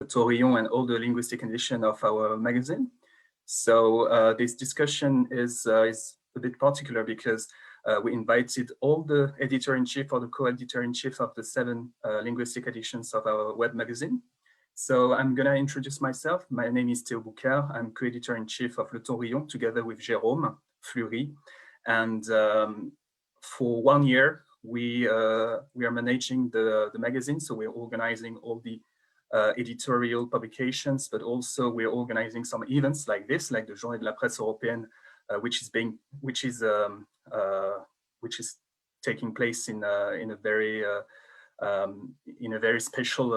Taurillon and all the linguistic edition of our magazine. So this discussion is a bit particular because we invited all the editor-in-chief or the co-editor-in-chief of the 7 linguistic editions of our web magazine. So I'm going to introduce myself. My name is Théo Boucart. I'm co-editor-in-chief of Le Taurillon together with Jérôme, Flury. And for 1 year, we are managing the magazine. So we're organizing all the editorial publications, but also we're organizing some events like this, like the Journées de la Presse Européenne, which is taking place in a very special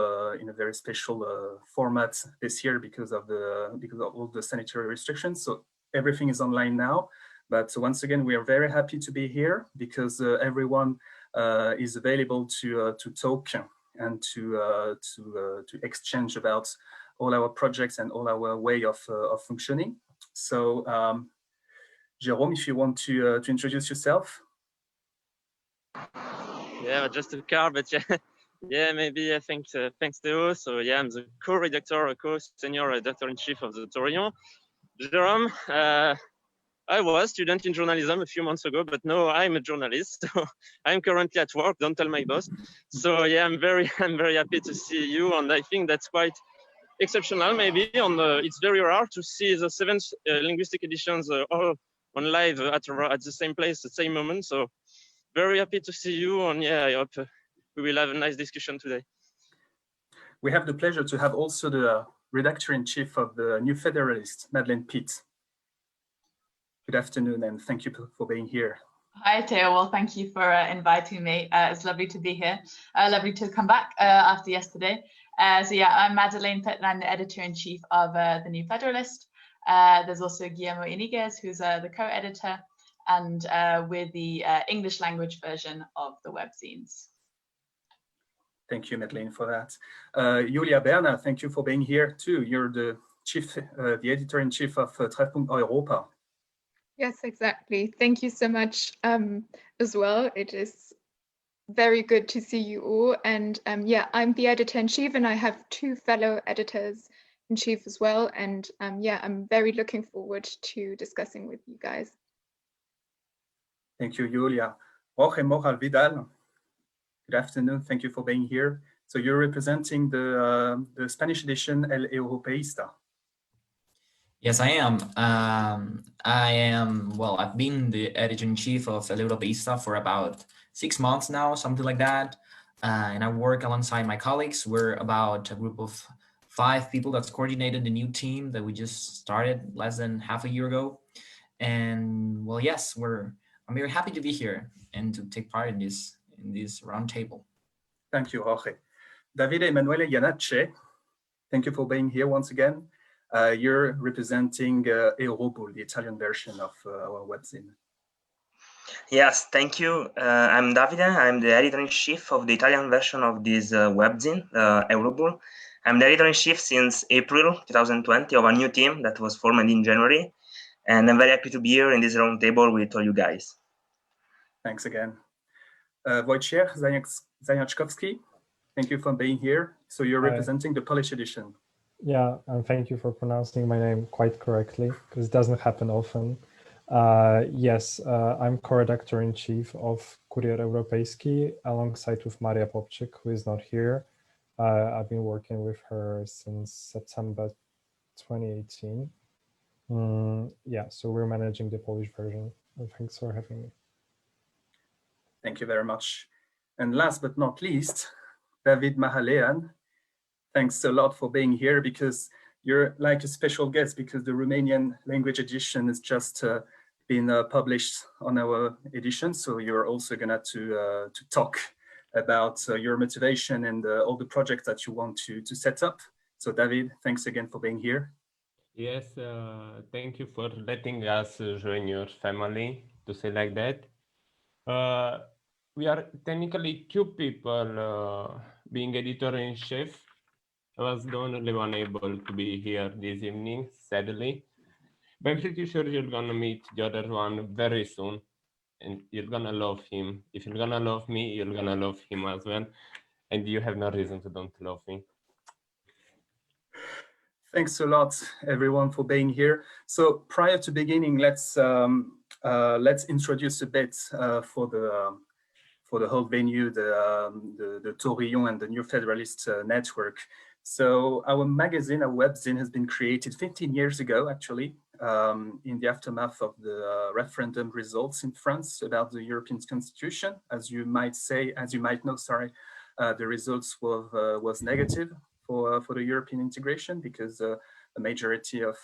format this year because of all the sanitary restrictions. So everything is online now. But once again, we are very happy to be here because everyone is available to talk and to exchange about all our projects and all our way of functioning. So, Jérôme, if you want to introduce yourself. Yeah, just a car, but yeah, yeah, maybe thanks Théo. So yeah, I'm the co-redactor, co-senior redactor-in-chief of the Taurillon. Jérôme, I was student in journalism a few months ago, but now I'm a journalist. So I'm currently at work. Don't tell my boss. So yeah, I'm very happy to see you, and I think that's quite exceptional. Maybe it's very rare to see the 7 linguistic editions all on live at the same place, the same moment. So very happy to see you, and yeah, I hope we will have a nice discussion today. We have the pleasure to have also the redactor-in-chief of the New Federalist, Madeleine Pitt. Good afternoon, and thank you for being here. Hi, Théo. Well, thank you for inviting me. It's lovely to be here. Lovely to come back after yesterday. So yeah, I'm Madeleine Pitt, and I'm the editor-in-chief of the New Federalist. There's also Guillermo Iniguez, who's the co-editor, and with the English language version of the webzines. Thank you, Madeleine, for that. Julia Berner, thank you for being here too. You're the editor-in-chief of Treffpunkt Europa. Yes, exactly. Thank you so much as well. It is very good to see you all. And yeah, I'm the editor-in-chief, and I have 2 fellow editors-in-chief as well. And yeah, I'm very looking forward to discussing with you guys. Thank you, Julia. Jorge Moral Vidal, good afternoon. Thank you for being here. So you're representing the Spanish edition El Europeísta. Yes, I am. Well, I've been the editor-in-chief of El Europeísta for about 6 months now, something like that. And I work alongside my colleagues. We're about a group of 5 people that's coordinated the new team that we just started less than half a year ago. And well, yes, I'm very happy to be here and to take part in this roundtable. Thank you, Jorge. Davide Emanuele Iannacci, thank you for being here once again. You're representing Europol, the Italian version of our webzine. Yes, thank you. I'm Davide. I'm the editor-in-chief of the Italian version of this webzine, Europol. I'm the editor-in-chief since April 2020 of a new team that was formed in January. And I'm very happy to be here in this roundtable with all you guys. Thanks again. Wojciech Zajeczkowski, thank you for being here. So you're representing the Polish edition. Yeah, and thank you for pronouncing my name quite correctly, because it doesn't happen often. Yes, I'm co-redactor-in-chief of Kurier Europejski, alongside with Maria Popczyk, who is not here. I've been working with her since September 2018. Yeah, so we're managing the Polish version. And thanks for having me. Thank you very much. And last but not least, David Mahalean. Thanks a lot for being here, because you're like a special guest, because the Romanian language edition has just been published on our edition. So you're also gonna to talk about your motivation and all the projects that you want to set up. So David, thanks again for being here. Yes, thank you for letting us join your family, to say like that. We are technically 2 people being editor-in-chief. I was the only one able to be here this evening, sadly. But I'm pretty sure you're gonna meet the other one very soon, and you're gonna love him. If you're gonna love me, you're gonna love him as well. And you have no reason to don't love me. thanks a lot, everyone, for being here. So prior to beginning, let's introduce a bit for the whole venue, the Taurillon and the New Federalist Network. So our magazine, our webzine, has been created 15 years ago, actually, in the aftermath of the referendum results in France about the European Constitution. As you might know, the results was negative for the European integration, because a majority of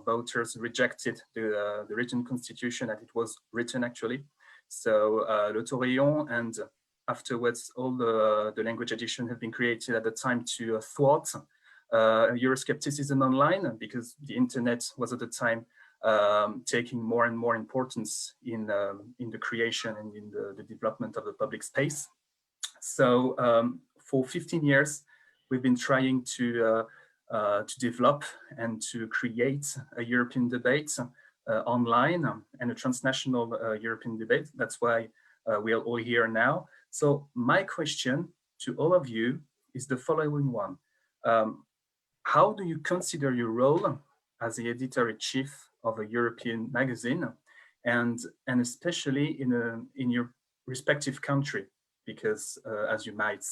voters rejected the written constitution as it was written, actually. So Le Taurillon and afterwards all the language edition have been created at the time to thwart Euroscepticism online, because the internet was at the time taking more and more importance in the creation and in the development of the public space. So for 15 years, we've been trying to develop and to create a European debate online and a transnational European debate. That's why we are all here now. So my question to all of you is the following one. How do you consider your role as the editor-in-chief of a European magazine, and especially in your respective country? Because as you might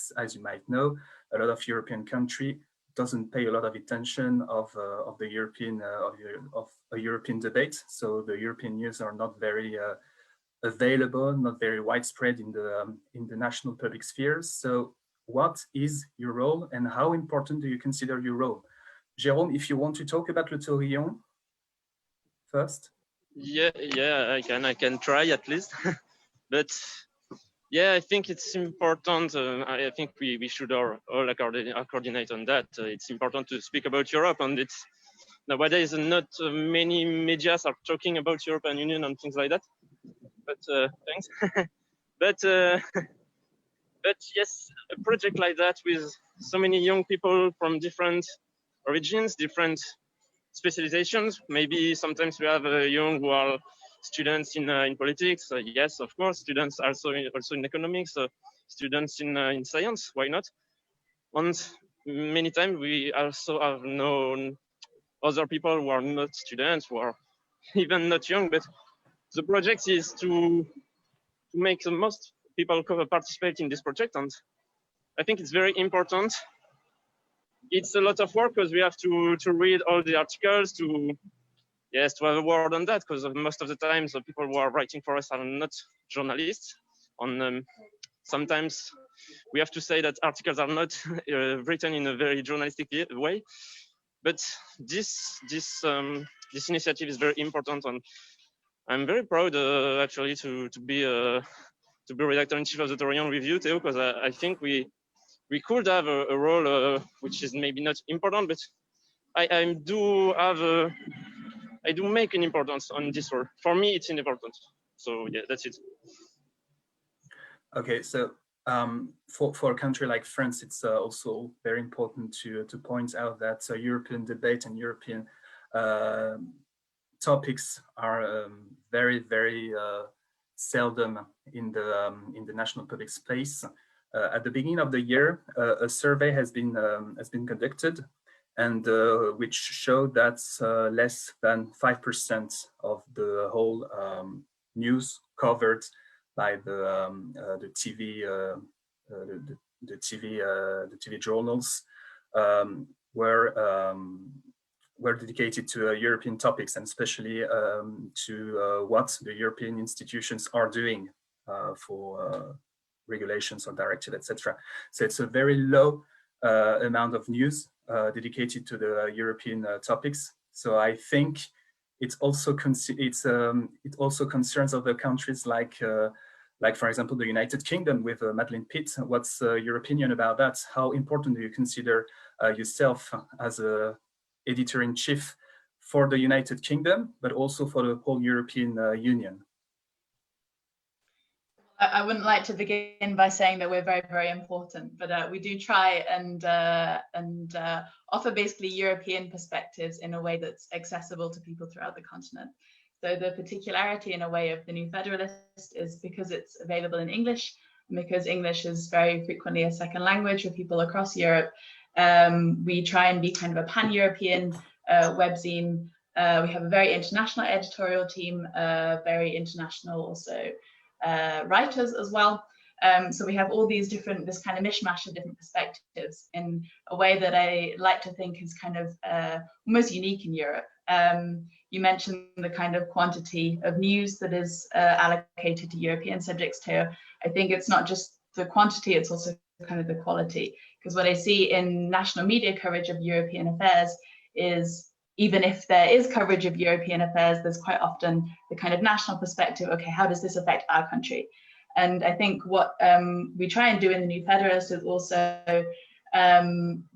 know, a lot of European country doesn't pay a lot of attention of the European of a European debate. So the European news are not very available, not very widespread in the national public spheres. So what is your role, and how important do you consider your role? Jérôme, if you want to talk about Le Taurillon first. Yeah, I can try at least. But yeah, I think it's important. I think we should all coordinate on that. It's important to speak about Europe, and it's nowadays not many media are talking about European Union and things like that. But thanks. But yes, a project like that with so many young people from different origins, different specializations. Maybe sometimes we have young who are students in politics. Yes, of course, students also in economics, students in science. Why not? And many times we also have known other people who are not students, who are even not young. But the project is to make the most people participate in this project, and I think it's very important. It's a lot of work because we have to read all the articles, to have a word on that, because most of the time the people who are writing for us are not journalists. Sometimes we have to say that articles are not written in a very journalistic way. But this initiative is very important, and I'm very proud actually to be redactor-in-chief of the Taurillon with you, Théo, because I think we could have a role which is maybe not important, but I do make an importance on this role. For me, it's important. So yeah, that's it. Okay, so for a country like France, it's also very important to point out that European debate and European topics are very, very seldom in the national public space. At the beginning of the year, a survey has been conducted, and which showed that less than 5% of the whole news covered by the TV journals were dedicated to European topics, and especially to what the European institutions are doing for regulations or directive, etc. So it's a very low amount of news dedicated to the European topics. So I think it also concerns other countries like for example the United Kingdom with Madeleine Pitt. What's your opinion about that? How important do you consider yourself as a editor-in-chief for the United Kingdom, but also for the whole European Union? I wouldn't like to begin by saying that we're very, very important, but we do try and offer basically European perspectives in a way that's accessible to people throughout the continent. So the particularity in a way of the New Federalist is because it's available in English, and because English is very frequently a second language for people across Europe. We try and be kind of a pan-European webzine. We have a very international editorial team, very international also writers as well. So we have all these different, this kind of mishmash of different perspectives in a way that I like to think is kind of almost unique in Europe. You mentioned the kind of quantity of news that is allocated to European subjects, Théo. I think it's not just the quantity, it's also kind of the quality. Because what I see in national media coverage of European affairs is, even if there is coverage of European affairs, there's quite often the kind of national perspective, okay, how does this affect our country? And I think what we try and do in the New Federalist is also,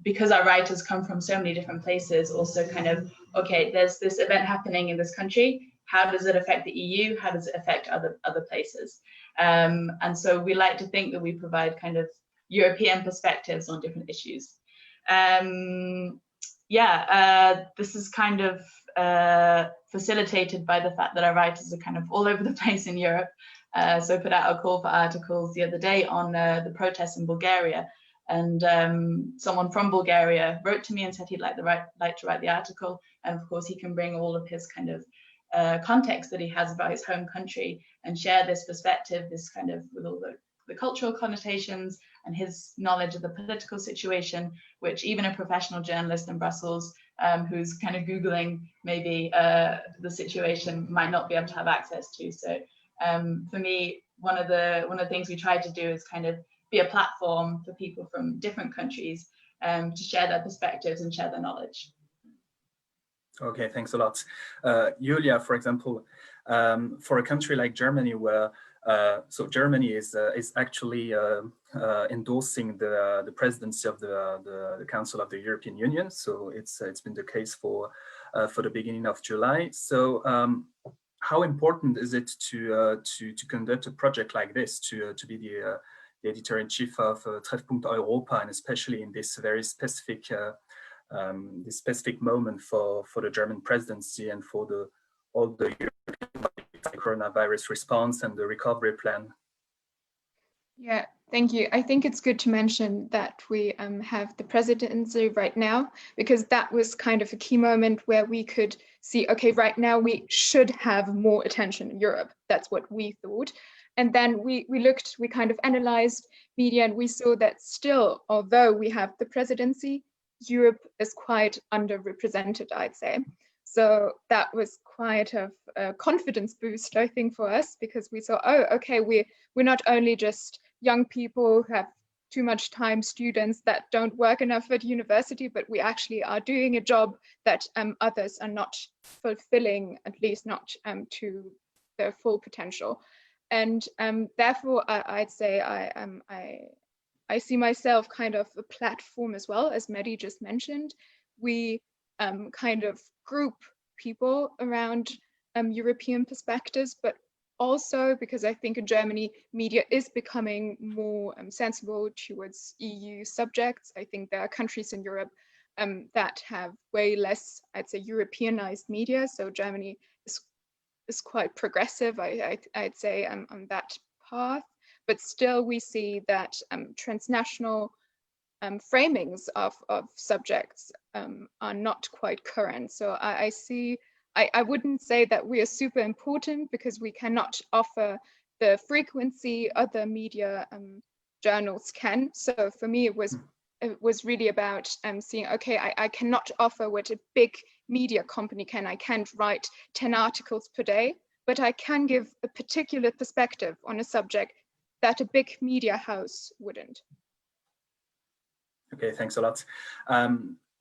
because our writers come from so many different places, also kind of, okay, there's this event happening in this country, how does it affect the EU? How does it affect other places? And so we like to think that we provide kind of European perspectives on different issues. This is kind of facilitated by the fact that our writers are kind of all over the place in Europe. So I put out a call for articles the other day on the protests in Bulgaria, and someone from Bulgaria wrote to me and said he'd like to write the article, and of course he can bring all of his kind of context that he has about his home country and share this perspective, this kind of with all the cultural connotations and his knowledge of the political situation, which even a professional journalist in Brussels who's kind of Googling maybe the situation might not be able to have access to. So for me, one of the things we try to do is kind of be a platform for people from different countries to share their perspectives and share their knowledge. Okay, thanks a lot. Julia, for example, for a country like Germany, where so Germany is actually endorsing the presidency of the Council of the European Union. So it's been the case for the beginning of July. So how important is it to conduct a project like this, to be the editor-in-chief of Treffpunkt Europa, and especially in this very specific moment for the German presidency and for all the coronavirus response and the recovery plan? Yeah, thank you. I think it's good to mention that we have the presidency right now, because that was kind of a key moment where we could see, okay, right now we should have more attention in Europe. That's what we thought. And then we kind of analyzed media, and we saw that still, although we have the presidency, Europe is quite underrepresented, I'd say. So that was quite a confidence boost, I think, for us, because we saw, oh, okay, we're not only just young people who have too much time, students that don't work enough at university, but we actually are doing a job that others are not fulfilling, at least not to their full potential. And therefore, I'd say I see myself kind of a platform as well, as Maddie just mentioned. We kind of group people around European perspectives, but also because I think in Germany, media is becoming more sensible towards EU subjects. I think there are countries in Europe that have way less, I'd say, Europeanized media. So Germany is quite progressive, I'd say, on that path. But still, we see that transnational framings of subjects are not quite current. So I wouldn't say that we are super important, because we cannot offer the frequency other media journals can. So for me, it was really about seeing, okay, I cannot offer what a big media company can. I can't write 10 articles per day, but I can give a particular perspective on a subject that a big media house wouldn't. Okay, thanks a lot.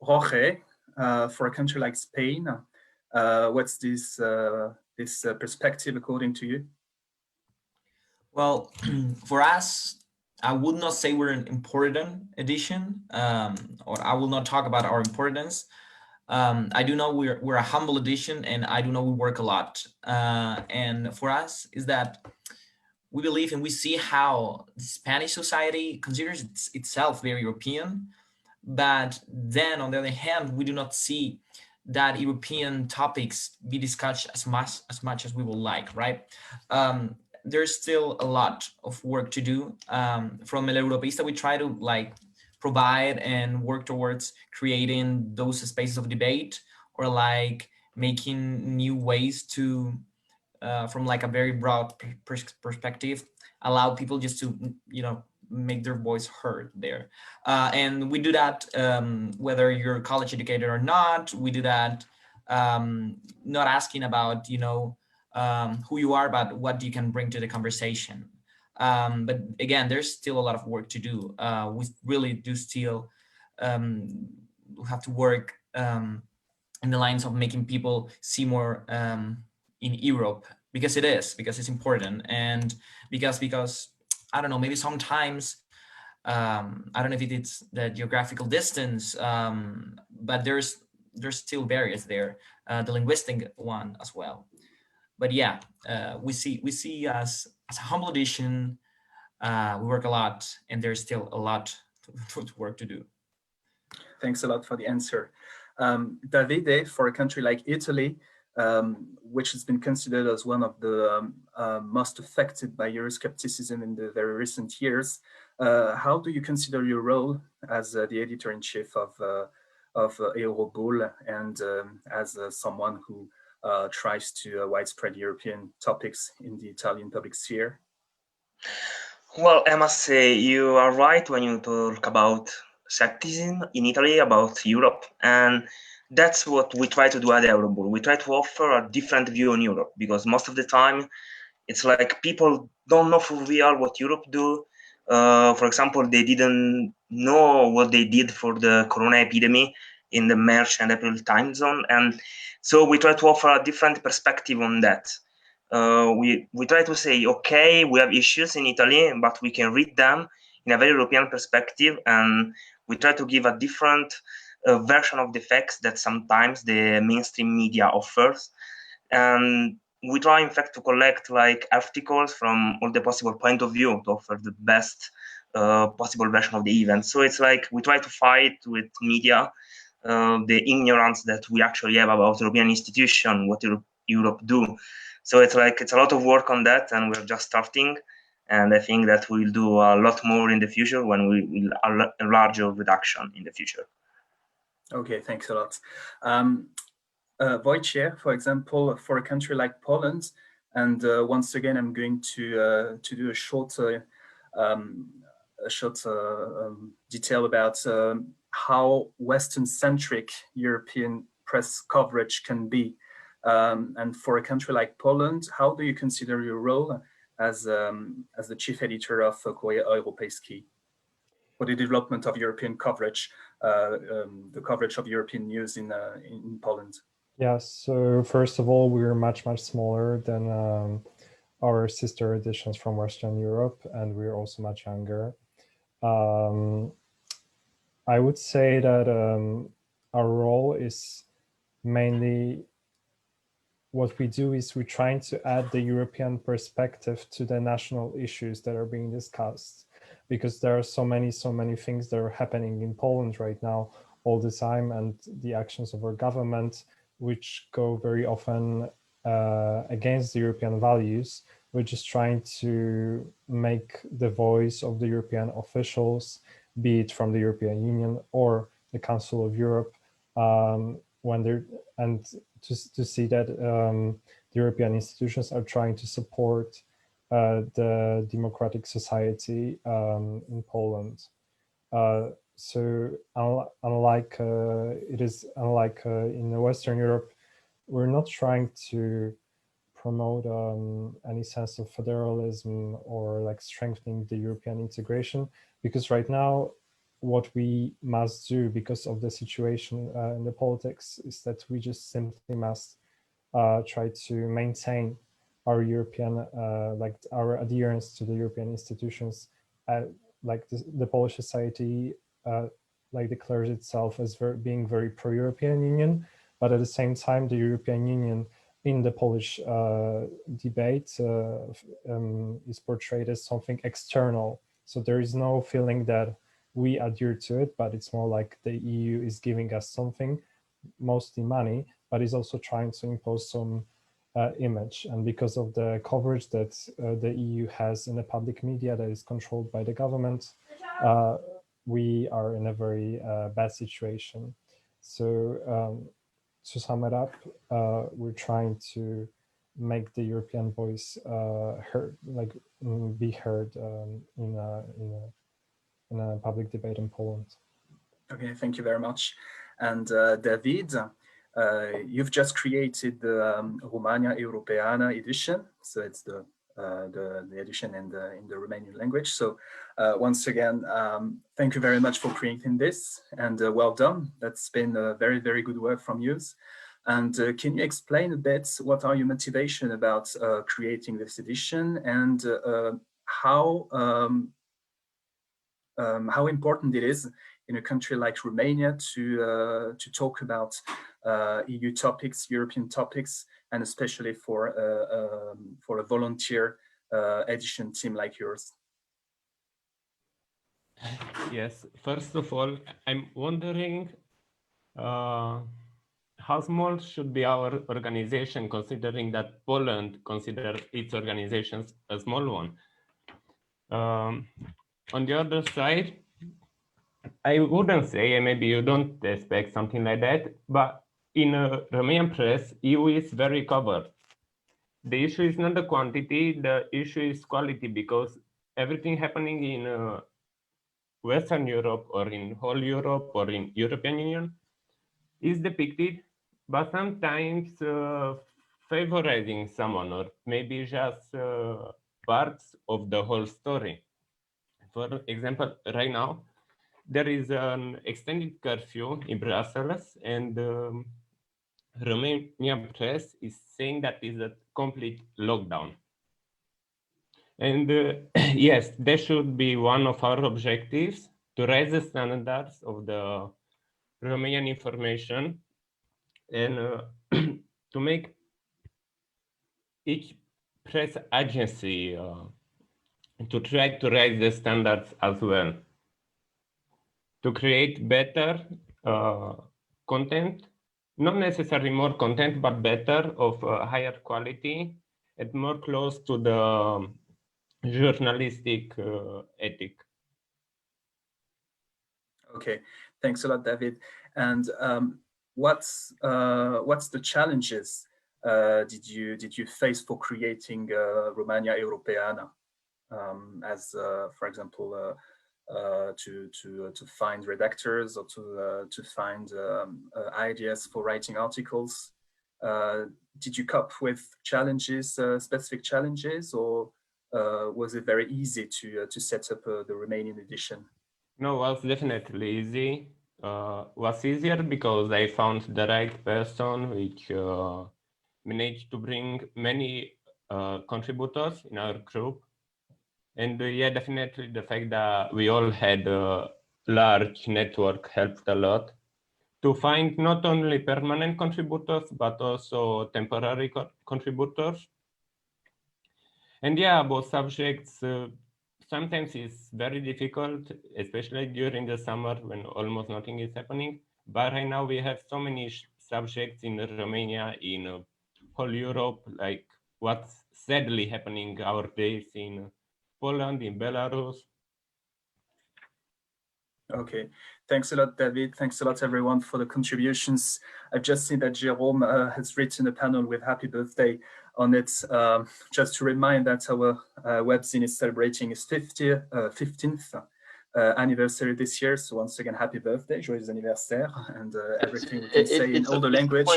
Jorge, for a country like Spain, what's this perspective according to you? Well, for us, I would not say we're an important edition, or I will not talk about our importance. I do know we're a humble edition, and I do know we work a lot. And for us is that we believe and we see how the Spanish society considers itself very European, but then on the other hand, we do not see that European topics be discussed as much as we would like, right? There's still a lot of work to do. From El Europeista, we try to provide and work towards creating those spaces of debate, or like making new ways to, from like a very broad perspective, allow people just to, make their voice heard there. And we do that whether you're college educated or not. We do that not asking about, who you are, but what you can bring to the conversation. But again, there's still a lot of work to do. We really do still have to work in the lines of making people see more in Europe, because it's important, and because I don't know, maybe sometimes I don't know if it's the geographical distance, but there's still barriers there, the linguistic one as well. But yeah, we see as a humble edition, we work a lot, and there's still a lot to work to do. Thanks a lot for the answer. Davide, for a country like Italy, which has been considered as one of the most affected by Euroscepticism in the very recent years, how do you consider your role as the editor-in-chief of Eurobull, and as someone who tries to widespread European topics in the Italian public sphere? Well, I must say you are right when you talk about skepticism in Italy, about Europe, and that's what we try to do at Eurobull. We try to offer a different view on Europe, because most of the time it's like people don't know for real what Europe do. For example, they didn't know what they did for the corona epidemic in the March and April time zone, and so we try to offer a different perspective on that. We try to say, okay, we have issues in Italy, but we can read them in a very European perspective, and we try to give a different version of the facts that sometimes the mainstream media offers. And we try, in fact, to collect like articles from all the possible point of view to offer the best possible version of the event. So it's like we try to fight with media the ignorance that we actually have about European institutions, what Europe do. So it's a lot of work on that, and we're just starting. And I think that we'll do a lot more in the future when we will enlarge our reduction in the future. Okay, thanks a lot. Wojciech, for example, for a country like Poland, and once again, I'm going to do a short detail about how Western-centric European press coverage can be. And for a country like Poland, how do you consider your role as the chief editor of Kurier Europejski for the development of European coverage, the coverage of European news in Poland? Yeah, so first of all, we're much smaller than our sister editions from Western Europe, and we're also much younger. I would say that our role is mainly, what we do is we're trying to add the European perspective to the national issues that are being discussed, because there are so many things that are happening in Poland right now all the time, and the actions of our government, which go very often against the European values. We're just trying to make the voice of the European officials, be it from the European Union or the Council of Europe, when they're, and to see that the European institutions are trying to support the democratic society in Poland. So unlike in Western Europe, we're not trying to promote any sense of federalism or like strengthening the European integration, because right now what we must do because of the situation in the politics is that we just simply must try to maintain our European, like our adherence to the European institutions. Like the Polish society like declares itself as being very pro-European Union, but at the same time, the European Union in the Polish debate is portrayed as something external. So there is no feeling that we adhere to it, but it's more like the EU is giving us something, mostly money, but is also trying to impose some image. And because of the coverage that the EU has in the public media that is controlled by the government, we are in a very bad situation. So to sum it up, we're trying to make the European voice heard, like be heard in a public debate in Poland. Okay, thank you very much. And David, you've just created the Romania Européenne edition, so it's the edition in the Romanian language. So once again, thank you very much for creating this, and well done. That's been very, very good work from you. And can you explain a bit what are your motivation about creating this edition, and how important it is in a country like Romania to talk about EU topics, European topics, and especially for a volunteer edition team like yours? Yes, first of all, I'm wondering how small should be our organization, considering that Poland considers its organizations a small one. On the other side, I wouldn't say, and maybe you don't expect something like that, but in Romanian press, EU is very covered. The issue is not the quantity, the issue is quality, because everything happening in Western Europe or in whole Europe or in European Union is depicted, but sometimes favorizing someone, or maybe just parts of the whole story. For example, right now, there is an extended curfew in Brussels, and Romanian press is saying that is a complete lockdown. And yes, that should be one of our objectives, to raise the standards of the Romanian information, and to make each press agency to try to raise the standards as well, to create better content, not necessarily more content, but better, of higher quality and more close to the journalistic ethic. Okay, thanks a lot, David. And what's the challenges did you face for creating Romania Europeană? As for example, to find redactors, or to find ideas for writing articles. Did you cope with challenges, specific challenges, or was it very easy to set up the Romanian edition? No, it was definitely easy. Was easier because I found the right person, which managed to bring many contributors in our group. And yeah, definitely the fact that we all had a large network helped a lot to find not only permanent contributors, but also temporary contributors. And yeah, about subjects, sometimes it's very difficult, especially during the summer when almost nothing is happening. But right now we have so many subjects in Romania, in whole Europe, like what's sadly happening nowadays in Poland, in Belarus. Okay, thanks a lot, David. Thanks a lot, everyone, for the contributions. I've just seen that Jérôme has written a panel with happy birthday on it. Just to remind that our webzine is celebrating its 15th anniversary this year. So once again, happy birthday, joyeux anniversaire, and everything we can say in all the language.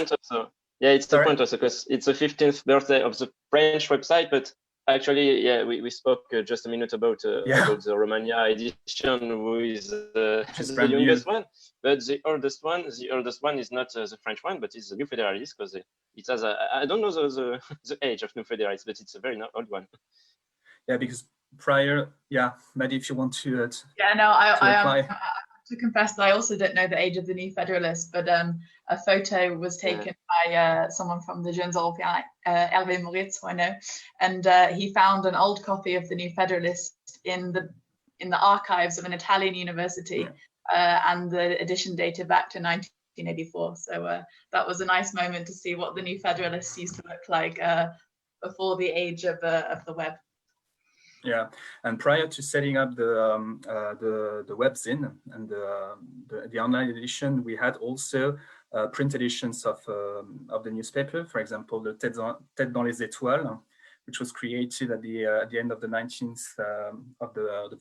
Yeah, it's the point also, because it's the 15th birthday of the French website, but actually, yeah, we spoke just a minute about the Romania edition, who is the youngest one, but the oldest one is not the French one, but it's the New Federalist, because it has I don't know the age of New Federalist, but it's a very old one. Yeah, because prior, yeah, Maddie, if you want to yeah, no, I to confess that I also don't know the age of the New Federalist, but a photo was taken by someone from the Journées Européenne, Hervé Moritz, who I know, and he found an old copy of the New Federalist in the archives of an Italian university, and the edition dated back to 1984. So that was a nice moment to see what the New Federalist used to look like before the age of the web. Yeah, and prior to setting up the webzine and the online edition, we had also print editions of the newspaper. For example, the Tête dans les Étoiles, which was created at the end of the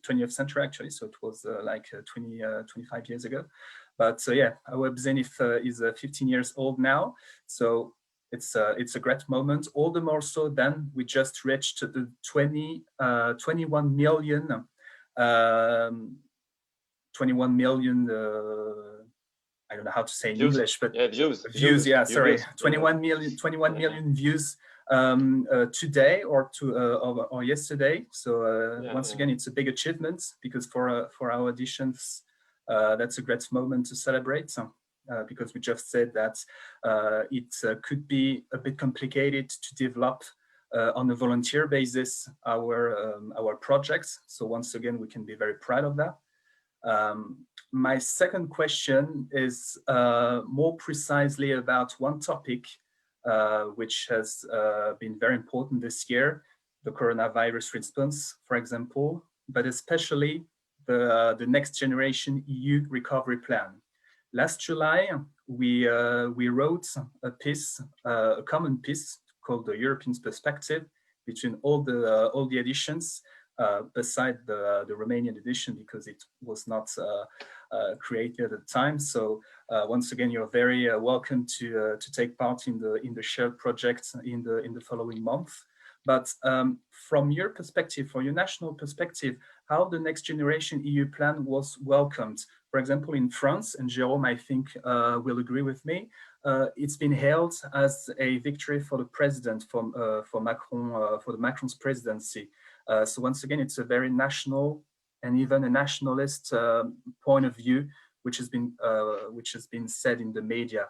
20th century, actually. So it was like 25 years ago. But yeah, our webzine is 15 years old now. So it's a great moment, all the more so than we just reached the 21 million, 21 million, I don't know how to say in views. English, but yeah, views. yeah, sorry, views. 21 million views today or yesterday. So once again, it's a big achievement, because for our editions, that's a great moment to celebrate. Because we just said that it could be a bit complicated to develop on a volunteer basis our projects. So once again, we can be very proud of that. My second question is more precisely about one topic which has been very important this year, the coronavirus response, for example, but especially the Next Generation EU Recovery Plan. Last July, we wrote a piece, a common piece called the European Perspective, between all the editions, beside the Romanian edition, because it was not created at the time. So once again, you're very welcome to take part in the shared project in the following month. But from your perspective, from your national perspective, how the Next Generation EU plan was welcomed? For example, in France, and Jérôme, I think, will agree with me, it's been hailed as a victory for the president, for Macron, for the Macron's presidency. So once again, it's a very national and even a nationalist point of view, which has been said in the media.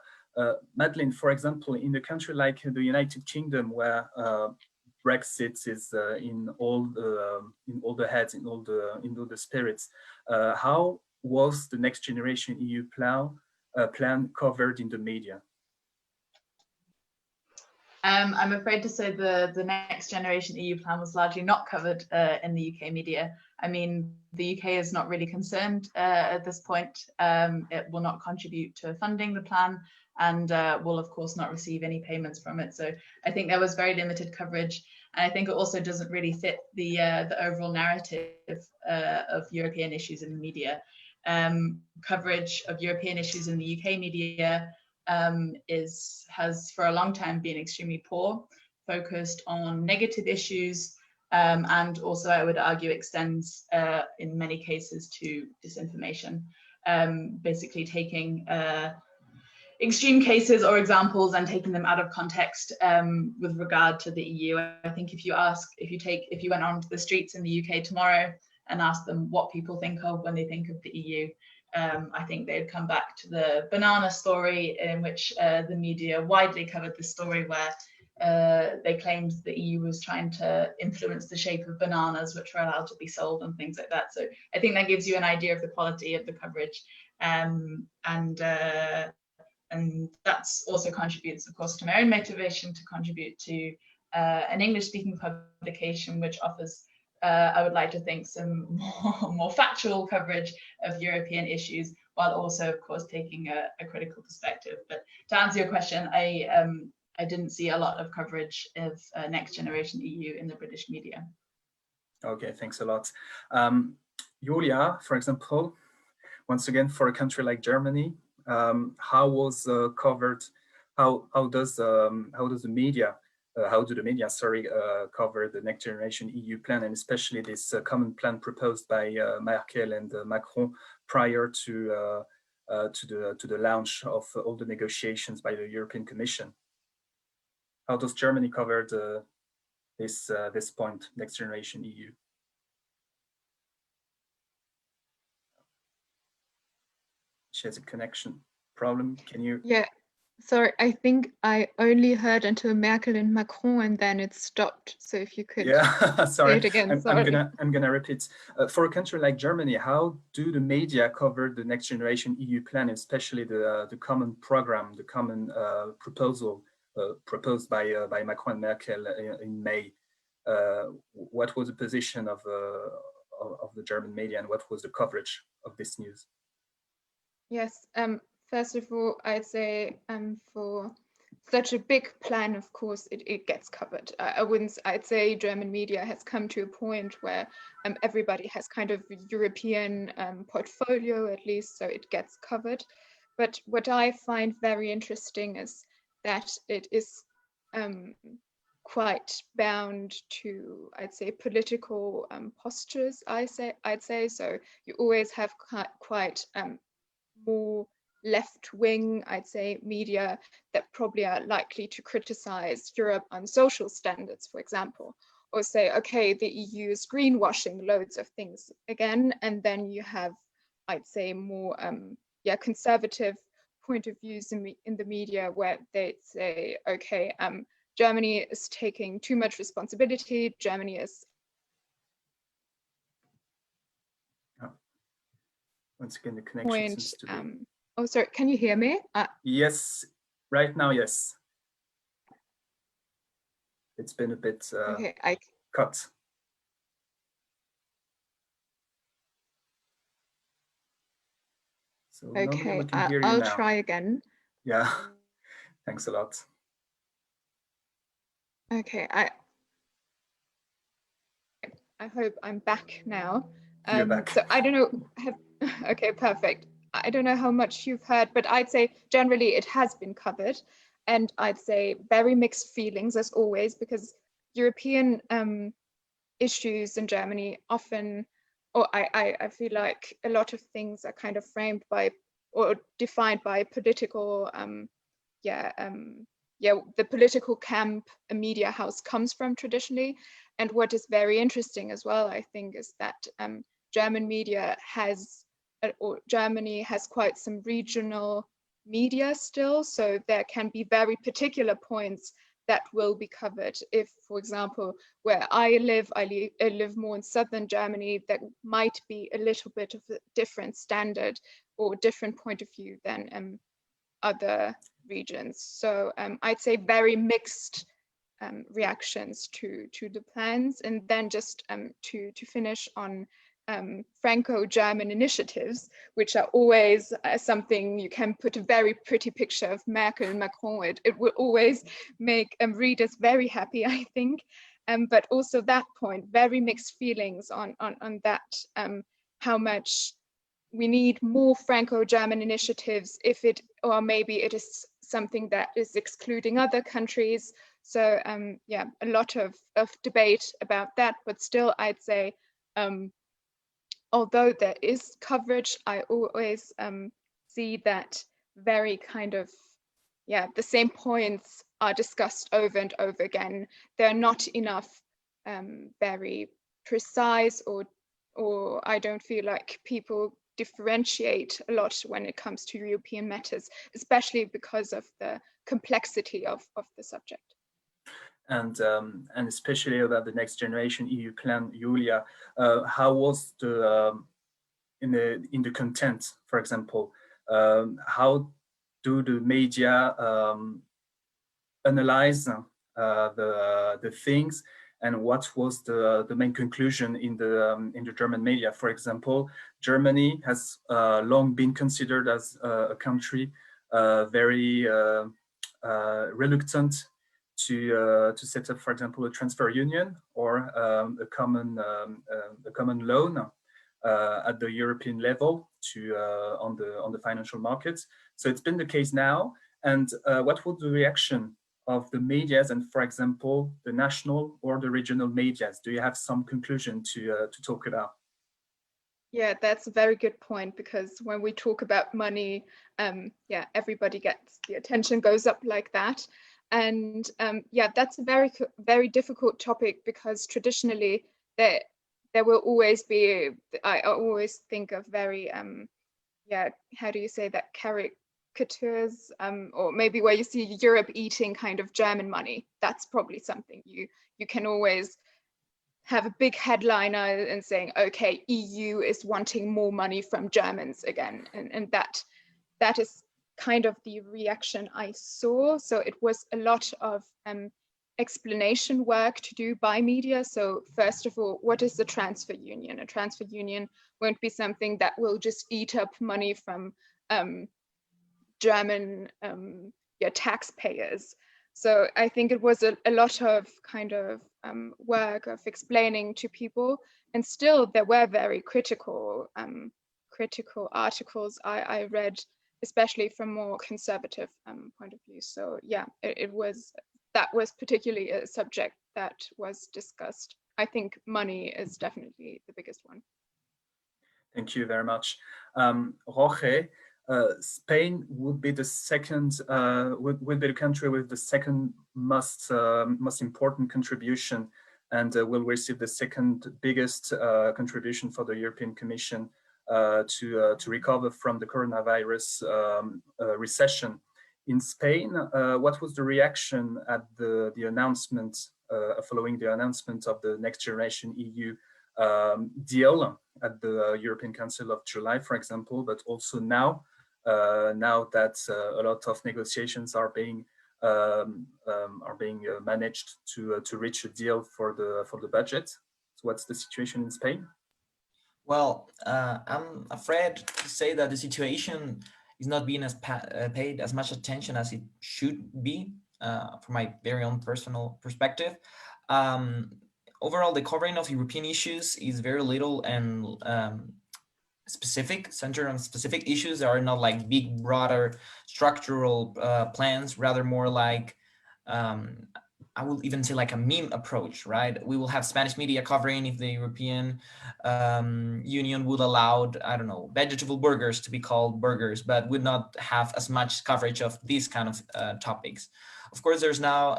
Madeleine, for example, in a country like the United Kingdom, where Brexit is in all the heads, in all the spirits, how was the Next Generation EU plan covered in the media? I'm afraid to say the Next Generation EU plan was largely not covered in the UK media. I mean, the UK is not really concerned at this point. It will not contribute to funding the plan, and will of course not receive any payments from it. So I think there was very limited coverage, and I think it also doesn't really fit the overall narrative of European issues in the media. Coverage of European issues in the UK media has for a long time been extremely poor, focused on negative issues, and also I would argue extends in many cases to disinformation, basically taking extreme cases or examples and taking them out of context with regard to the EU. I think if you went onto the streets in the UK tomorrow and asked them what people think of when they think of the EU, I think they'd come back to the banana story, in which the media widely covered the story where they claimed the EU was trying to influence the shape of bananas which were allowed to be sold and things like that. So I think that gives you an idea of the quality of the coverage, and that's also contributes, of course, to my own motivation to contribute to an English-speaking publication which offers, I would like to think, some more factual coverage of European issues, while also, of course, taking a critical perspective. But to answer your question, I didn't see a lot of coverage of Next Generation EU in the British media. Okay, thanks a lot. Julia, for example, once again, for a country like Germany, how was covered? How do the media cover the Next Generation EU plan, and especially this common plan proposed by Merkel and Macron prior to the launch of all the negotiations by the European Commission? How does Germany cover this point, Next Generation EU? She has a connection problem. Can you? Yeah, sorry, I think I only heard until Merkel and Macron, and then it stopped. So if you could sorry, say it again. I'm gonna repeat. For a country like Germany, how do the media cover the Next Generation EU plan, especially the common program, the common proposal proposed by Macron and Merkel in May? what was the position of the German media and what was the coverage of this news? Yes, first of all, I'd say for such a big plan, of course, it gets covered. I'd say German media has come to a point where everybody has kind of a European portfolio, at least, so it gets covered. But what I find very interesting is that it is quite bound to, I'd say, political postures, I'd say. So you always have quite more left-wing, I'd say, media that probably are likely to criticize Europe on social standards, for example, or say, okay, the EU is greenwashing loads of things again. And then you have, I'd say, more conservative point of views in the media where they say, okay, Germany is taking too much responsibility. Germany is. Once again, the connection seems to be... oh, sorry, can you hear me? Yes, right now, yes. It's been a bit okay, cut. So okay, I'll try again. Yeah, thanks a lot. Okay, I hope I'm back now. You're back. So I don't know, okay, perfect. I don't know how much you've heard, but I'd say generally it has been covered. And I'd say very mixed feelings as always, because European issues in Germany often, or I feel like a lot of things are kind of framed by or defined by political, the political camp a media house comes from traditionally. And what is very interesting as well, I think, is that German media has, or Germany has quite some regional media still. So there can be very particular points that will be covered. If, for example, where I live more in southern Germany, that might be a little bit of a different standard or different point of view than other regions. So I'd say very mixed reactions to the plans. And then just to finish on Franco-German initiatives, which are always something you can put a very pretty picture of Merkel and Macron. It will always make readers very happy, I think. But also that point, very mixed feelings on that, how much we need more Franco-German initiatives, if it, or maybe it is something that is excluding other countries. So yeah, a lot of debate about that, but still I'd say, although there is coverage, I always see that very kind of, the same points are discussed over and over again. They're not enough very precise, or I don't feel like people differentiate a lot when it comes to European matters, especially because of the complexity of the subject. And especially about the next generation EU plan, Julia, how was the in the content, for example, how do the media analyze the things, and what was the main conclusion in the German media? For example, Germany has long been considered as a country very reluctant to set up, for example, a transfer union or a common loan at the European level on the financial markets. So it's been the case now. And what was the reaction of the medias and, for example, the national or the regional medias? Do you have some conclusion to talk about? Yeah, that's a very good point, because when we talk about money, everybody gets, the attention goes up like that. And that's a very, very difficult topic, because traditionally there will always be, I always think of very, how do you say that, caricatures, or maybe where you see Europe eating kind of German money. That's probably something you can always have a big headliner and saying, okay, EU is wanting more money from Germans again. And that is kind of the reaction I saw. So it was a lot of explanation work to do by media. So first of all, what is the transfer union? A transfer union won't be something that will just eat up money from German taxpayers. So I think it was a lot of kind of work of explaining to people, and still there were very critical articles I read, especially from more conservative point of view. So yeah, that was particularly a subject that was discussed. I think money is definitely the biggest one. Thank you very much. Jorge, Spain would be the second, would be the country with the second most important contribution, and will receive the second biggest contribution for the European Commission to recover from the coronavirus recession. In Spain, what was the reaction at the announcement, following the announcement of the Next Generation EU deal at the European Council of July, for example, but also now that a lot of negotiations are being managed to reach a deal for the budget? So what's the situation in Spain? Well, I'm afraid to say that the situation is not being paid as much attention as it should be, from my very own personal perspective. Overall, the covering of European issues is very little and centered on specific issues. There are not like big, broader structural plans, rather more like, I will even say like a meme approach, right? We will have Spanish media covering if the European Union would allow, I don't know, vegetable burgers to be called burgers, but would not have as much coverage of these kind of topics. Of course, there's now,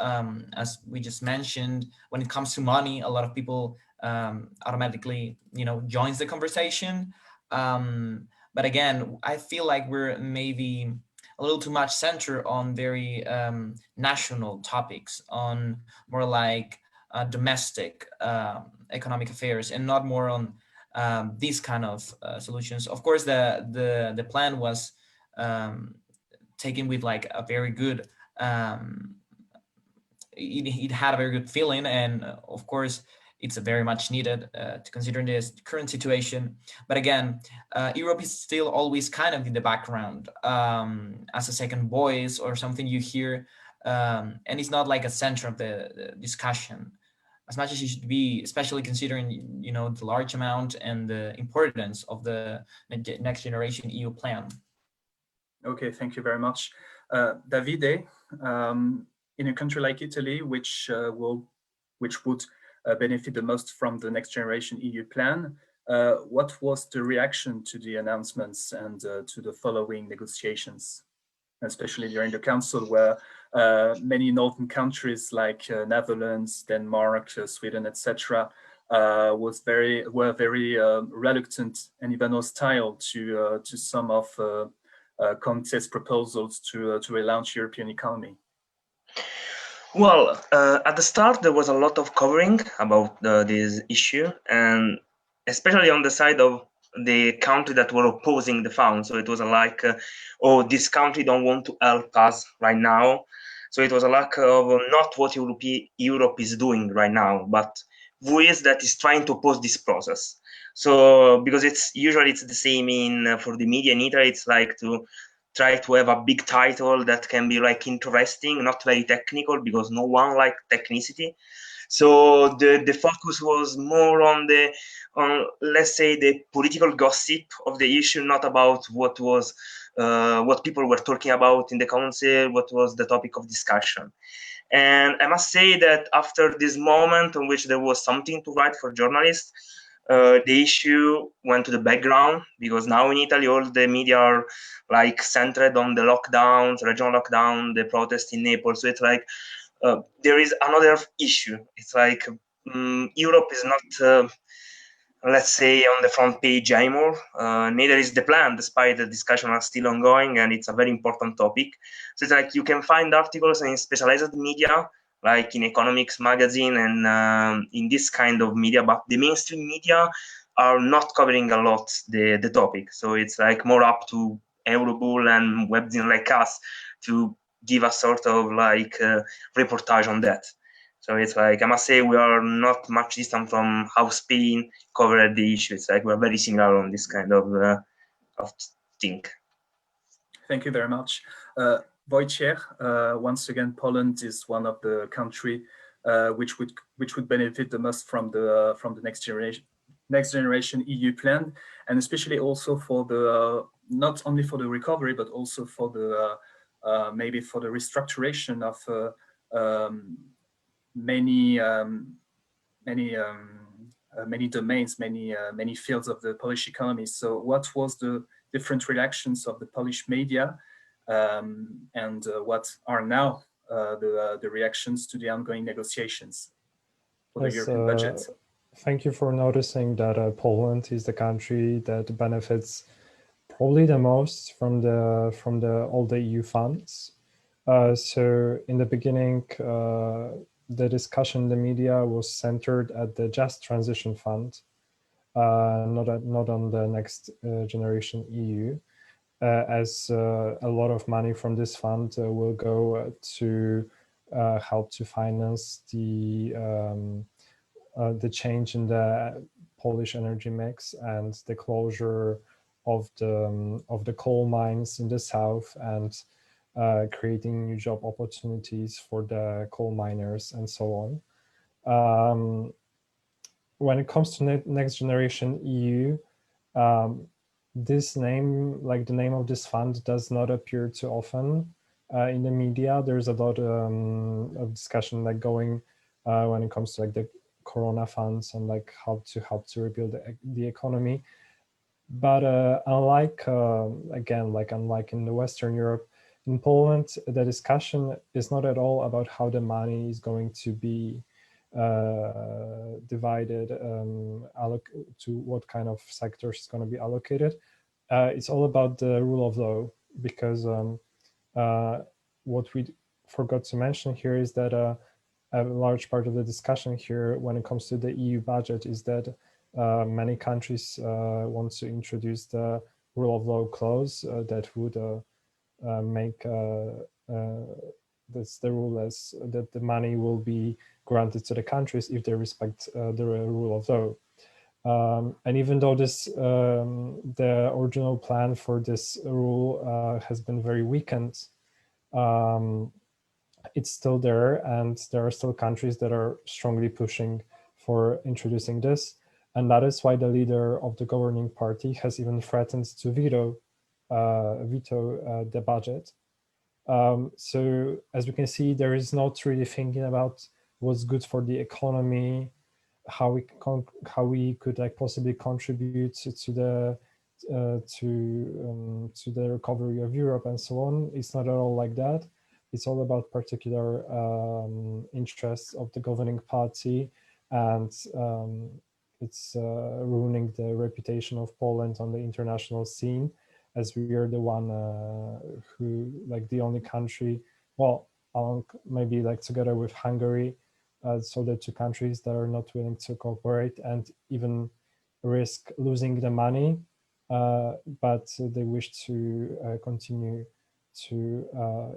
as we just mentioned, when it comes to money, a lot of people automatically, joins the conversation. But again, I feel like we're maybe a little too much centered on very national topics, on more like domestic economic affairs, and not more on these kind of solutions. Of course, the plan was taken with like a very good, it had a very good feeling, and of course, it's very much needed to consider this current situation. But again, Europe is still always kind of in the background as a second voice or something you hear, and it's not like a center of the discussion as much as it should be, especially considering the large amount and the importance of the Next Generation EU plan. Okay, thank you very much. Davide, in a country like Italy, which would benefit the most from the Next Generation EU plan, what was the reaction to the announcements and to the following negotiations, especially during the Council, where many northern countries like Netherlands, Denmark, Sweden, etc., were very reluctant and even hostile to some of Conte's proposals to relaunch European economy? Well, at the start, there was a lot of covering about this issue, and especially on the side of the country that were opposing the fund. So it was like, oh, this country don't want to help us right now. So it was a lack of not what Europe is doing right now, but who is that is trying to oppose this process. So because it's usually the same for the media in Italy, it's like to try to have a big title that can be like interesting, not very technical, because no one likes technicity. So the focus was more on let's say the political gossip of the issue, not about what people were talking about in the council, what was the topic of discussion. And I must say that after this moment in which there was something to write for journalists, the issue went to the background, because now in Italy all the media are like centered on the lockdowns, regional lockdown, the protest in Naples. So it's like there is another issue. It's like Europe is not, let's say, on the front page anymore. Neither is the plan, despite the discussion are still ongoing, and it's a very important topic. So it's like you can find articles in specialized media, like in economics magazine and in this kind of media, but the mainstream media are not covering a lot the topic. So it's like more up to Eurobull and webzine like us to give a sort of like reportage on that. So it's like, I must say, we are not much distant from how Spain covered the issue. It's like we're very similar on this kind of thing. Thank you very much. Wojciech, once again, Poland is one of the country which would benefit the most from the next generation EU plan, and especially also for the not only for the recovery but also for the maybe for the restructuration of many domains, many fields of the Polish economy. So, what was the different reactions of the Polish media, and what are now the reactions to the ongoing negotiations for the European budget? Thank you for noticing that Poland is the country that benefits probably the most from all the EU funds. So in the beginning, the discussion in the media was centered at the Just Transition Fund, not on the Next Generation EU, as a lot of money from this fund will go to help to finance the change in the Polish energy mix and the closure of the coal mines in the south, and creating new job opportunities for the coal miners and so on. When it comes to Next Generation EU, this name, like the name of this fund, does not appear too often in the media. There's a lot of discussion like going when it comes to like the Corona funds and like how to help to rebuild the economy. But unlike in the Western Europe, in Poland, the discussion is not at all about how the money is going to be divided, to what kind of sectors is going to be allocated. It's all about the rule of law, because what we forgot to mention here is that a large part of the discussion here when it comes to the EU budget is that many countries want to introduce the rule of law clause that would make that's the rule as that the money will be granted to the countries if they respect the rule of law. And even though this the original plan for this rule has been very weakened, it's still there, and there are still countries that are strongly pushing for introducing this. And that is why the leader of the governing party has even threatened to veto the budget. So as we can see, there is not really thinking about what's good for the economy, how we could like possibly contribute to the recovery of Europe and so on. It's not at all like that. It's all about particular interests of the governing party, and it's ruining the reputation of Poland on the international scene, as we are the one who, like the only country, well, maybe like together with Hungary, so the two countries that are not willing to cooperate and even risk losing the money, but they wish to continue to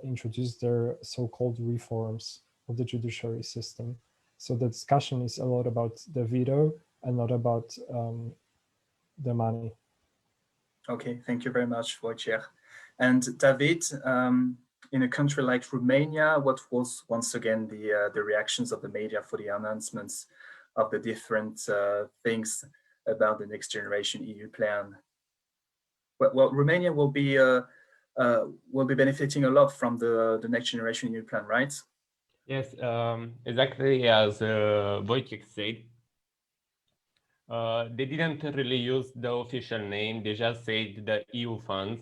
introduce their so-called reforms of the judiciary system. So the discussion is a lot about the veto and not about the money. Okay, thank you very much, Wojciech. And David, in a country like Romania, what was once again the reactions of the media for the announcements of the different things about the Next Generation EU plan? Well, Romania will be benefiting a lot from the Next Generation EU plan, right? Yes, exactly as Wojciech said. They didn't really use the official name, they just said the EU funds.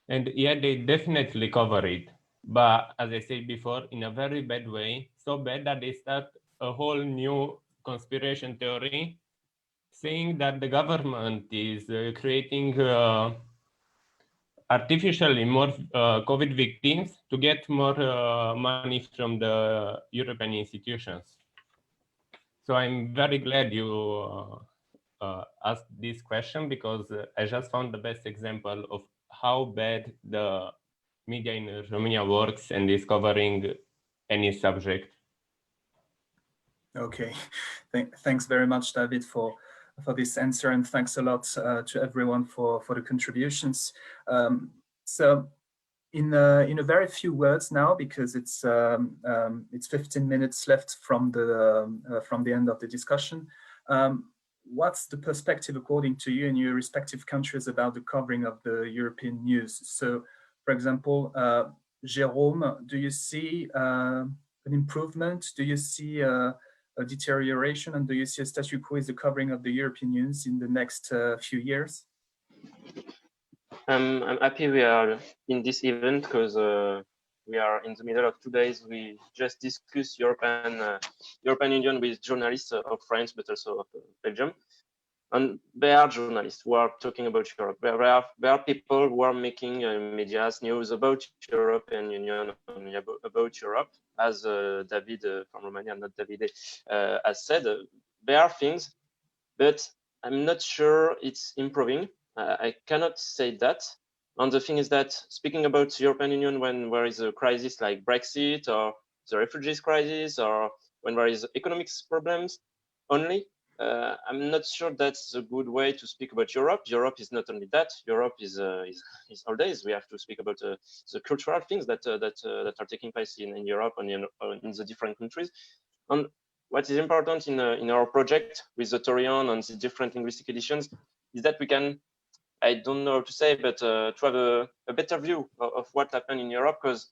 And yeah, they definitely cover it. But as I said before, in a very bad way, so bad that they start a whole new conspiracy theory saying that the government is creating artificially more COVID victims to get more money from the European institutions. So I'm very glad you asked this question, because I just found the best example of how bad the media in Romania works and is covering any subject. Okay, thanks very much, David, for this answer, and thanks a lot to everyone for the contributions. So in a very few words now, because it's 15 minutes left from the end of the discussion. What's the perspective, according to you, in your respective countries about the covering of the European news? So, for example, Jérôme, do you see an improvement? Do you see a deterioration, and do you see a statu quo is the covering of the European news in the next few years? I'm happy we are in this event because we are in the middle of 2 days. We just discussed European Union with journalists of France, but also of Belgium. And there are journalists who are talking about Europe. There are people who are making medias news about European Union, about Europe, as David from Romania, not Davide, has said. There are things, but I'm not sure it's improving. I cannot say that. And the thing is that speaking about the European Union when there is a crisis like Brexit or the refugees crisis, or when there is economic problems only, I'm not sure that's a good way to speak about Europe. Europe is not only that. Europe is all days. We have to speak about the cultural things that are taking place in Europe and in the different countries. And what is important in our project with the Taurillon and the different linguistic editions is that we can, I don't know how to say, but to have a better view of what happened in Europe, because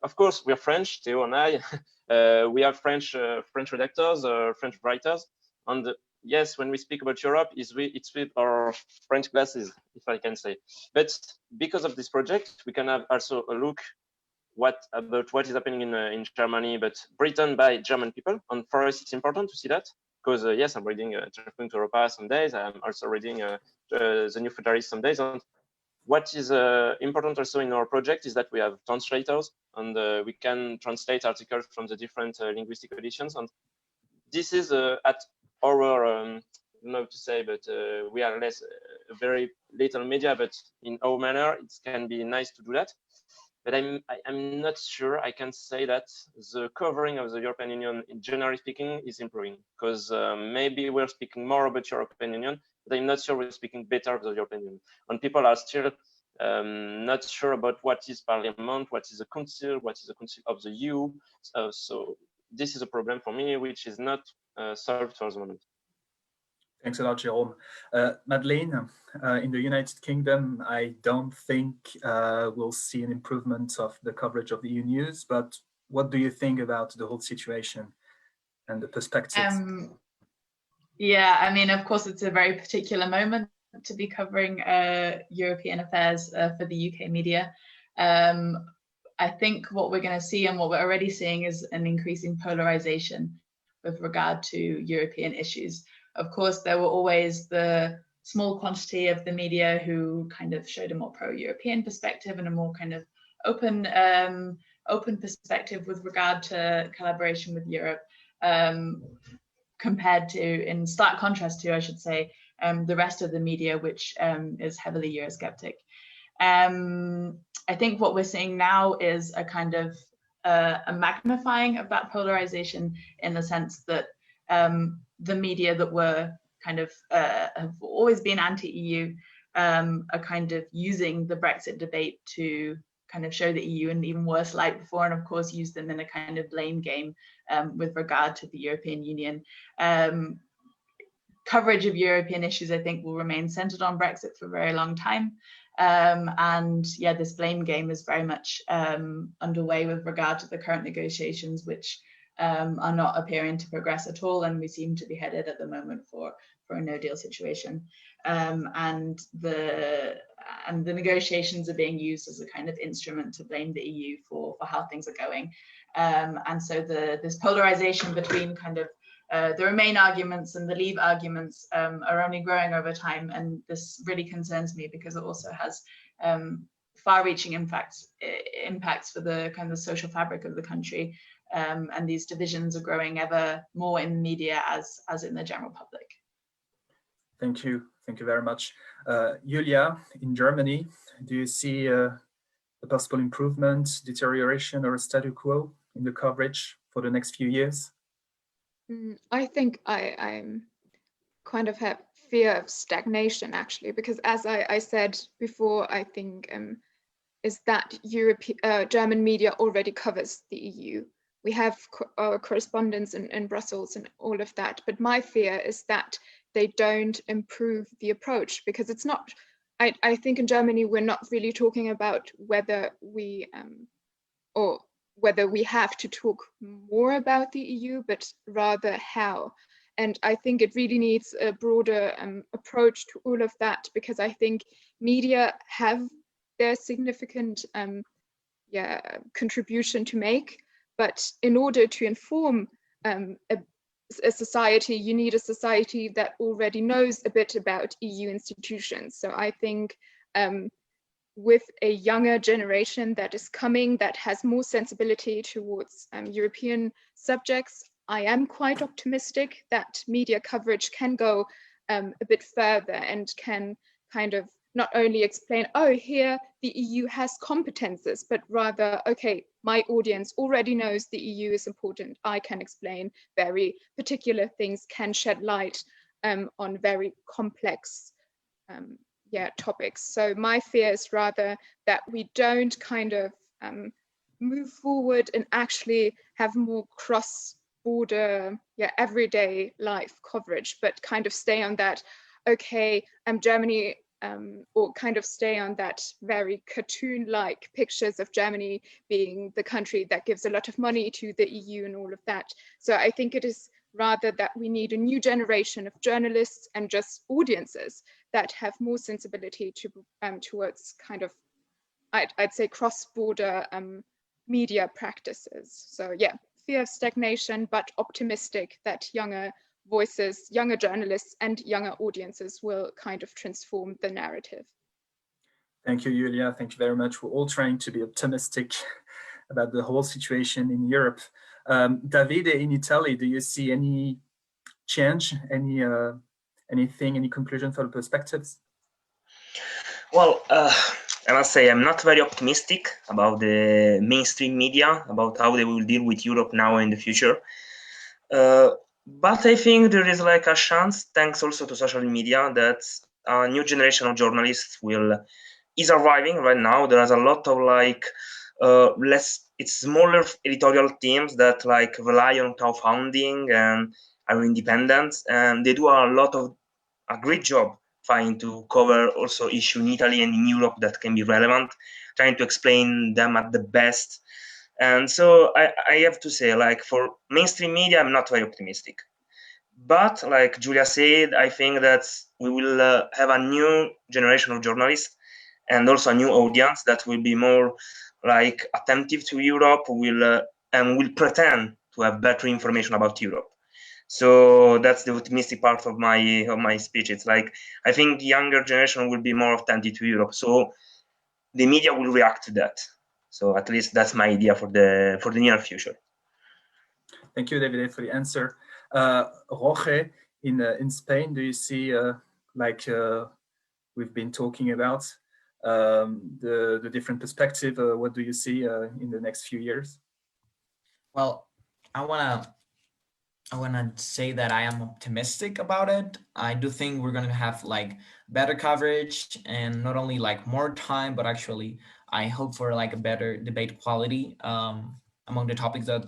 of course we're French, Théo and I, we have French redactors, French writers, and yes, when we speak about Europe, it's with our French glasses, if I can say. But because of this project, we can have also a look about what is happening in Germany, but written by German people. And for us, it's important to see that, because yes, I'm reading Treffpunkt Europa some days. I'm also reading the New Federalist some days. And what is important also in our project is that we have translators, and we can translate articles from the different linguistic editions. And this is at our, I don't know what to say, but we are a very little media, but in our manner, it can be nice to do that. But I'm not sure I can say that the covering of the European Union, in generally speaking, is improving, because maybe we're speaking more about European Union, but I'm not sure we're speaking better of the European Union. And people are still not sure about what is Parliament, what is the Council, what is the Council of the EU. So this is a problem for me, which is not solved for the moment. Thanks a lot, Jérôme. Madeleine, in the United Kingdom, I don't think we'll see an improvement of the coverage of the EU news, but what do you think about the whole situation and the perspectives? Yeah, I mean, of course, it's a very particular moment to be covering European affairs for the UK media. I think what we're going to see and what we're already seeing is an increasing polarization with regard to European issues. Of course, there were always the small quantity of the media who kind of showed a more pro-European perspective and a more kind of open perspective with regard to collaboration with Europe, compared to, in stark contrast to, I should say, the rest of the media, which is heavily Eurosceptic. I think what we're seeing now is a kind of a magnifying of that polarization, in the sense that the media that were kind of have always been anti-EU are kind of using the Brexit debate to kind of show the EU in an even worse light before, and of course use them in a kind of blame game with regard to the European Union. Coverage of European issues, I think, will remain centered on Brexit for a very long time. And yeah, this blame game is very much underway with regard to the current negotiations, which are not appearing to progress at all, and we seem to be headed at the moment for a no-deal situation. And the negotiations are being used as a kind of instrument to blame the EU for how things are going. And so this polarization between kind of the Remain arguments and the Leave arguments are only growing over time, and this really concerns me because it also has far-reaching impacts for the kind of social fabric of the country. And these divisions are growing ever more in the media as in the general public. Thank you very much. Julia, in Germany, do you see a possible improvement, deterioration, or a statu quo in the coverage for the next few years? I think I'm kind of have fear of stagnation, actually, because as I said before, I think is that German media already covers the EU. We have our correspondents in Brussels and all of that, but my fear is that they don't improve the approach, because it's not, I think in Germany, we're not really talking about whether we, or whether we have to talk more about the EU, but rather how. And I think it really needs a broader approach to all of that, because I think media have their significant contribution to make. But in order to inform a society, you need a society that already knows a bit about EU institutions. So I think with a younger generation that is coming, that has more sensibility towards European subjects, I am quite optimistic that media coverage can go a bit further and can kind of not only explain, oh, here the EU has competences, but rather, okay, my audience already knows the EU is important. I can explain very particular things, can shed light on very complex topics. So my fear is rather that we don't kind of move forward and actually have more cross-border, everyday life coverage, but kind of stay on that, okay, Germany, or kind of stay on that very cartoon-like pictures of Germany being the country that gives a lot of money to the EU and all of that. So I think it is rather that we need a new generation of journalists and just audiences that have more sensibility to towards kind of, I'd say, cross-border media practices. So yeah, fear of stagnation, but optimistic that younger voices, younger journalists and younger audiences will kind of transform the narrative. Thank you, Julia. Thank you very much. We're all trying to be optimistic about the whole situation in Europe. Davide, in Italy, do you see any change, anything, any conclusion for the perspectives? Well, I must say I'm not very optimistic about the mainstream media, about how they will deal with Europe now and in the future. But I think there is like a chance, thanks also to social media, that a new generation of journalists is arriving right now. There's a lot of like it's smaller editorial teams that like rely on crowdfunding and are independent, and they do a great job trying to cover also issue in Italy and in Europe that can be relevant, trying to explain them at the best. And so I have to say, like, for mainstream media, I'm not very optimistic. But like Julia said, I think that we will have a new generation of journalists and also a new audience that will be more like attentive to Europe, and will pretend to have better information about Europe. So that's the optimistic part of my speech. It's like, I think the younger generation will be more attentive to Europe. So the media will react to that. So at least that's my idea for the near future. Thank you, David, for the answer. Jorge, in Spain, do you see, we've been talking about, the different perspective? What do you see in the next few years? Well, I wanna say that I am optimistic about it. I do think we're gonna have like better coverage, and not only like more time, but actually I hope for like a better debate quality among the topics that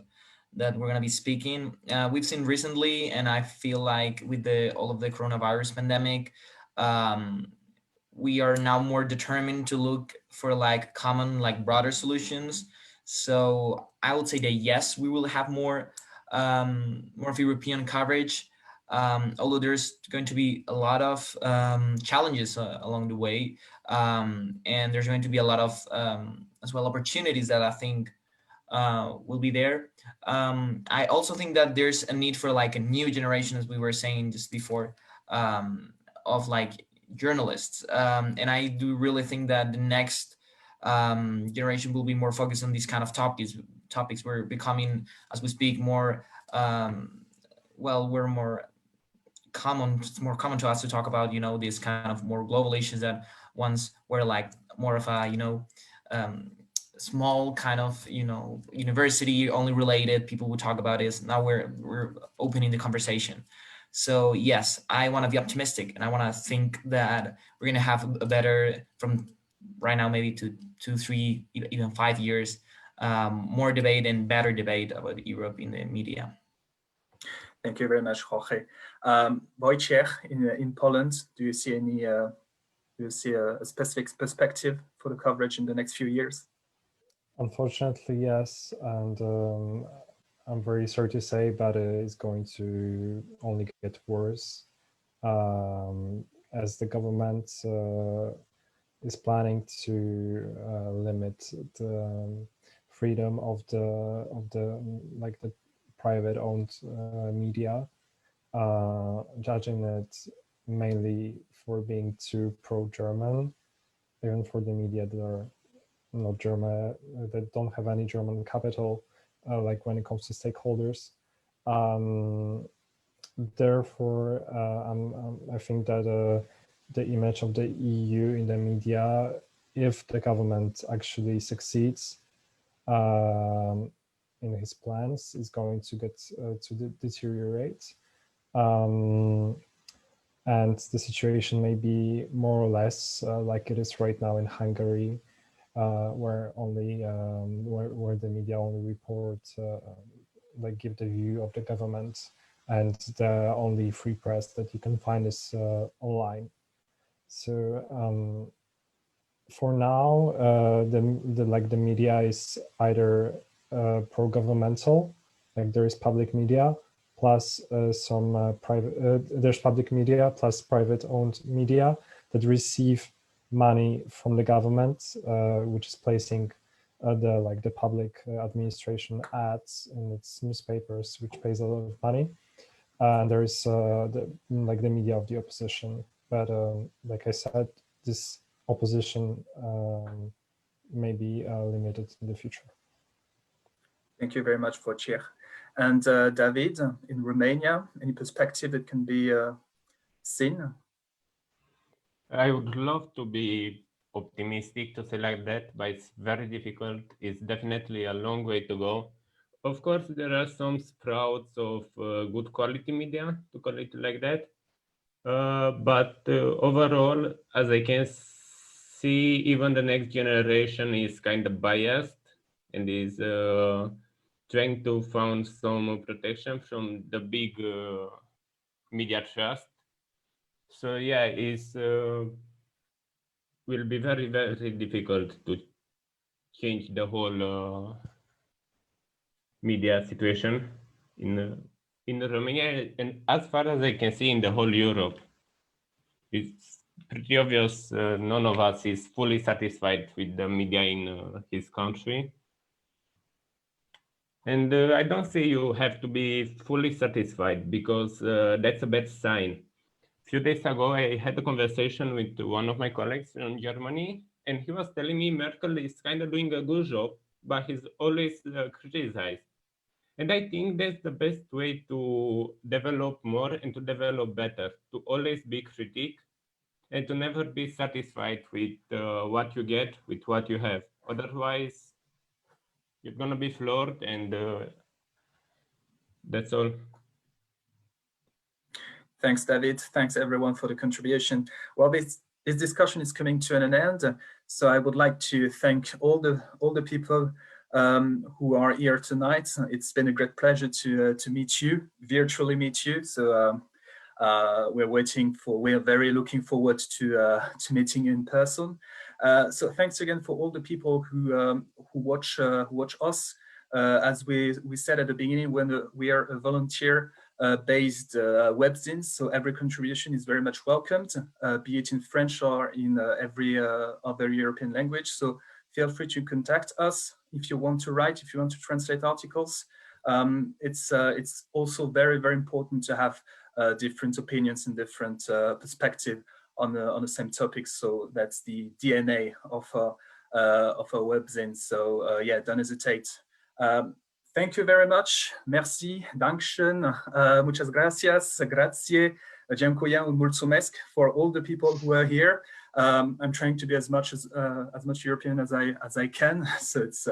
we're gonna be speaking. We've seen recently, and I feel like with all of the coronavirus pandemic, we are now more determined to look for like common, like broader solutions. So I would say that yes, we will have more of European coverage, although there's going to be a lot of challenges along the way, and there's going to be a lot of as well opportunities that I think will be there. I also think that there's a need for like a new generation, as we were saying just before, of like journalists, and I do really think that the next generation will be more focused on these kind of topics. We're becoming, as we speak, more we're more common. It's more common to us to talk about, these kind of more global issues that once were like more of a small kind of, university only related, people would talk about this. Now we're opening the conversation. So yes, I want to be optimistic, and I want to think that we're going to have a better, from right now maybe to 2, 3, even 5 years, more debate and better debate about Europe in the media. Thank you very much, Jorge. Wojciech, in Poland, do you see any? Do you see a specific perspective for the coverage in the next few years? Unfortunately, yes, and I'm very sorry to say, but it's going to only get worse as the government is planning to limit the freedom of the private-owned media, judging it mainly for being too pro-German, even for the media that are not German, that don't have any German capital, like when it comes to stakeholders. Therefore, I think that the image of the EU in the media, if the government actually succeeds in his plans, is going to get to deteriorate. And the situation may be more or less like it is right now in Hungary, where only where the media only report, like give the view of the government, and the only free press that you can find is online. So for now, the media is either pro-governmental, like there is public media, plus some private. There's public media plus private-owned media that receive money from the government, which is placing the public administration ads in its newspapers, which pays a lot of money. And there is the media of the opposition. But like I said, this opposition may be limited in the future. Thank you very much, Wojciech. And David, in Romania, any perspective that can be seen? I would love to be optimistic, to say like that, but it's very difficult. It's definitely a long way to go. Of course, there are some sprouts of good quality media, to call it like that. But overall, as I can see, even the next generation is kind of biased and is trying to find some protection from the big media trust. So yeah, it's will be very, very difficult to change the whole media situation in Romania, and as far as I can see, in the whole Europe. It's pretty obvious none of us is fully satisfied with the media in his country. And I don't say you have to be fully satisfied, because that's a bad sign. A few days ago, I had a conversation with one of my colleagues from Germany, and he was telling me Merkel is kind of doing a good job, but he's always criticized. And I think that's the best way to develop more and to develop better, to always be critic and to never be satisfied with what you get, with what you have. Otherwise, you're going to be floored, and that's all. Thanks, David. Thanks, everyone, for the contribution. Well, this discussion is coming to an end, so I would like to thank all the people who are here tonight. It's been a great pleasure to meet you, virtually meet you. So we're very looking forward to meeting you in person. So thanks again for all the people who watch us. As we said at the beginning, when we are a volunteer based webzine, so every contribution is very much welcomed, be it in French or in every other European language. So feel free to contact us if you want to write, if you want to translate articles. It's also very, very important to have different opinions and different perspective on the same topic. So that's the DNA of a webzine. So yeah, don't hesitate. Thank you very much. Merci, Dankeschön, muchas gracias, grazie, dziękuję, mulțumesc for all the people who are here. I'm trying to be as much European as I can. So it's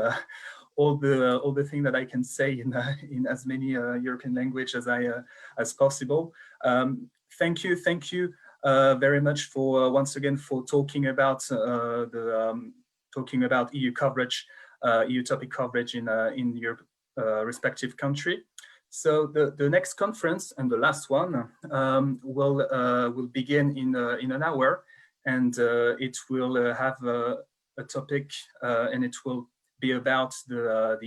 all the thing that I can say in as many European language as possible. Thank you very much for once again for talking about EU coverage, EU topic coverage in your respective country. So the next conference and the last one will begin in an hour, and it will have a topic, and it will be about the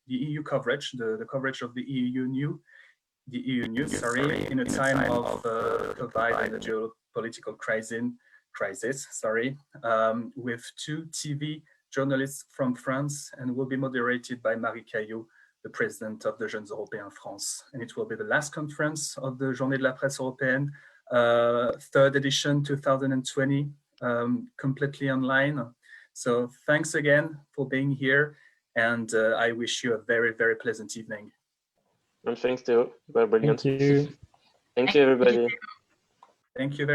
EU coverage, the coverage of the EU news, sorry, in a time of COVID and a geopolitical crisis, with 2 TV journalists from France, and will be moderated by Marie Caillou, the president of the Jeunes Européens France. And it will be the last conference of the Journées de la Presse Européenne, 3rd edition 2020, completely online. So thanks again for being here, and I wish you a very, very pleasant evening. And thanks, Théo. You were brilliant. Thank you. Thank you, everybody. Thank you very much.